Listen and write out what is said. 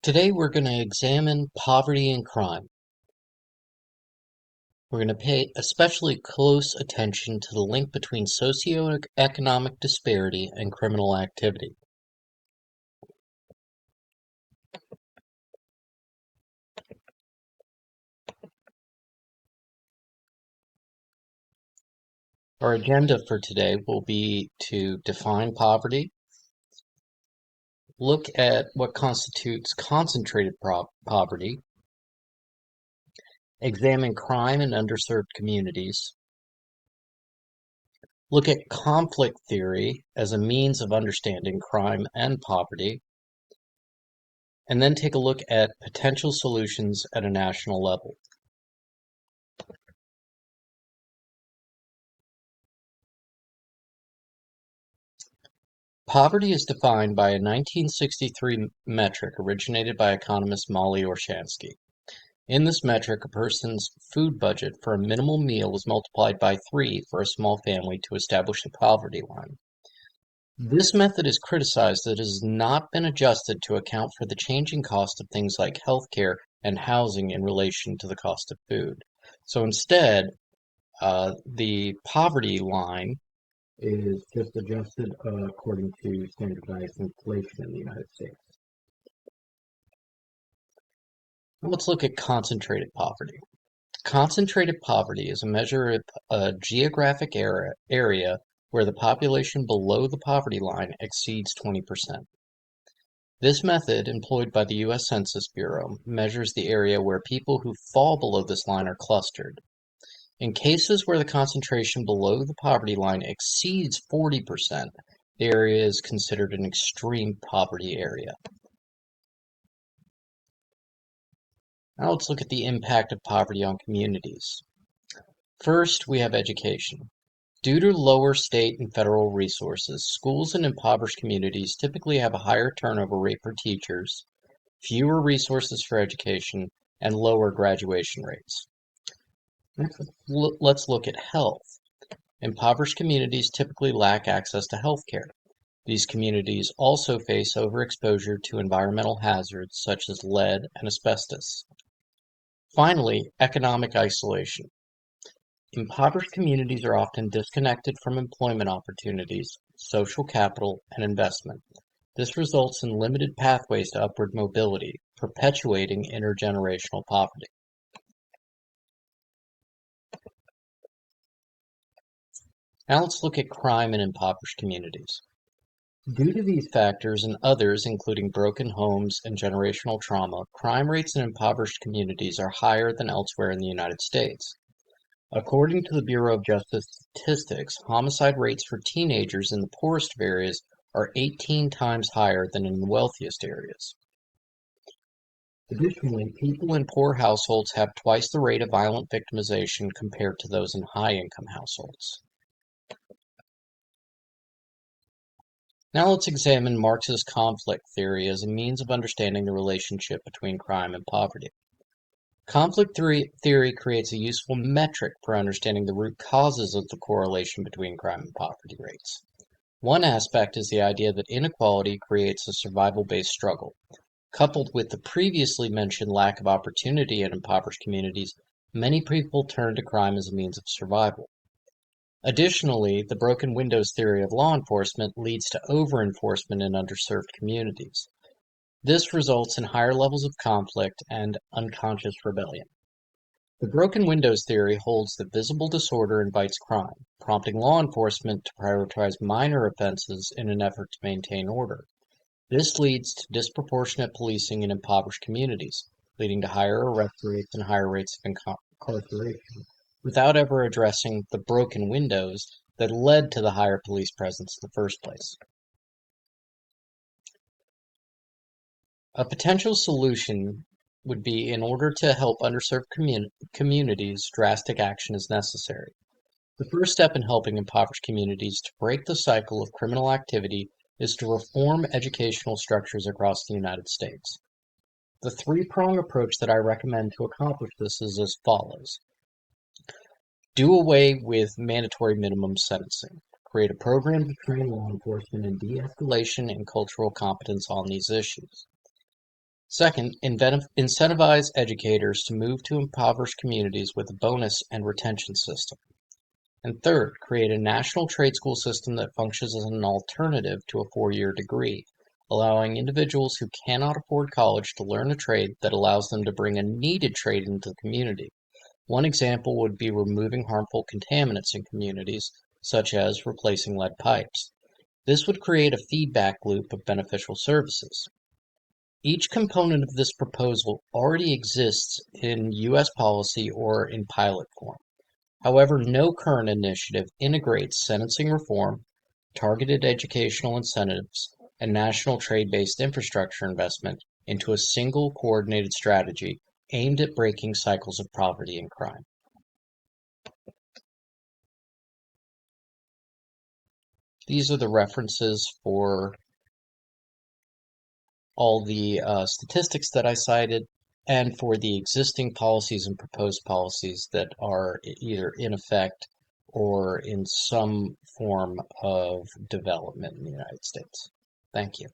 Today we're going to examine poverty and crime. We're going to pay especially close attention to the link between socioeconomic disparity and criminal activity. Our agenda for today will be to define poverty, look at what constitutes concentrated poverty, examine crime in underserved communities, look at conflict theory as a means of understanding crime and poverty, and then take a look at potential solutions at a national level. Poverty is defined by a 1963 metric originated by economist Molly Orshansky. In this metric, a person's food budget for a minimal meal is multiplied by 3 for a small family to establish the poverty line. This method is criticized that it has not been adjusted to account for the changing cost of things like healthcare and housing in relation to the cost of food. So instead, the poverty line is just adjusted according to standardized inflation in the United States. Now let's look at concentrated poverty. Concentrated poverty is a measure of a geographic area where the population below the poverty line exceeds 20%. This method, employed by the U.S. Census Bureau, measures the area where people who fall below this line are clustered. In cases where the concentration below the poverty line exceeds 40%, the area is considered an extreme poverty area. Now let's look at the impact of poverty on communities. First, we have education. Due to lower state and federal resources, schools in impoverished communities typically have a higher turnover rate for teachers, fewer resources for education, and lower graduation rates. Next, let's look at health. Impoverished communities typically lack access to health care. These communities also face overexposure to environmental hazards such as lead and asbestos. Finally, economic isolation. Impoverished communities are often disconnected from employment opportunities, social capital, and investment. This results in limited pathways to upward mobility, perpetuating intergenerational poverty. Now let's look at crime in impoverished communities. Due to these factors and others, including broken homes and generational trauma, crime rates in impoverished communities are higher than elsewhere in the United States. According to the Bureau of Justice Statistics, homicide rates for teenagers in the poorest of areas are 18 times higher than in the wealthiest areas. Additionally, people in poor households have twice the rate of violent victimization compared to those in high-income households. Now let's examine Marx's conflict theory as a means of understanding the relationship between crime and poverty. Conflict theory creates a useful metric for understanding the root causes of the correlation between crime and poverty rates. One aspect is the idea that inequality creates a survival-based struggle. Coupled with the previously mentioned lack of opportunity in impoverished communities, many people turn to crime as a means of survival. Additionally, the broken windows theory of law enforcement leads to over-enforcement in underserved communities. This results in higher levels of conflict and unconscious rebellion. The broken windows theory holds that visible disorder invites crime, prompting law enforcement to prioritize minor offenses in an effort to maintain order. This leads to disproportionate policing in impoverished communities, leading to higher arrest rates and higher rates of incarceration, without ever addressing the broken windows that led to the higher police presence in the first place. A potential solution would be, in order to help underserved communities, drastic action is necessary. The first step in helping impoverished communities to break the cycle of criminal activity is to reform educational structures across the United States. The three-prong approach that I recommend to accomplish this is as follows. Do away with mandatory minimum sentencing. Create a program to train law enforcement in de-escalation and cultural competence on these issues. Second, incentivize educators to move to impoverished communities with a bonus and retention system. And third, create a national trade school system that functions as an alternative to a four-year degree, allowing individuals who cannot afford college to learn a trade that allows them to bring a needed trade into the community. One example would be removing harmful contaminants in communities, such as replacing lead pipes. This would create a feedback loop of beneficial services. Each component of this proposal already exists in U.S. policy or in pilot form. However, no current initiative integrates sentencing reform, targeted educational incentives, and national trade-based infrastructure investment into a single coordinated strategy aimed at breaking cycles of poverty and crime. These are the references for all the statistics that I cited and for the existing policies and proposed policies that are either in effect or in some form of development in the United States. Thank you.